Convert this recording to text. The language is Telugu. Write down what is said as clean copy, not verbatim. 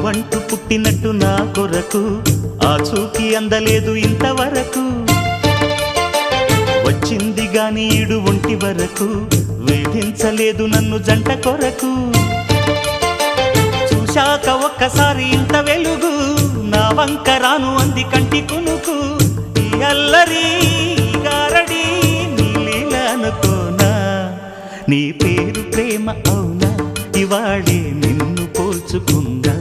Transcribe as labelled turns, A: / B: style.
A: నువ్వంటూ పుట్టినట్టు నా కొరకు ఆ చూకి అందలేదు ఇంతవరకు వచ్చింది గాని ఈడు ఒంటి వరకు వేధించలేదు నన్ను జంట కొరకు చూశాక ఒక్కసారి ఇంత వెలుగు నా వంక రాను అంది కంటి కునుకు ఈ అల్లరి గారడి నీ లీల అనుకోనా నీ పేరు ప్రేమ అవునా ఇవాళే నిన్ను పోల్చుకుందా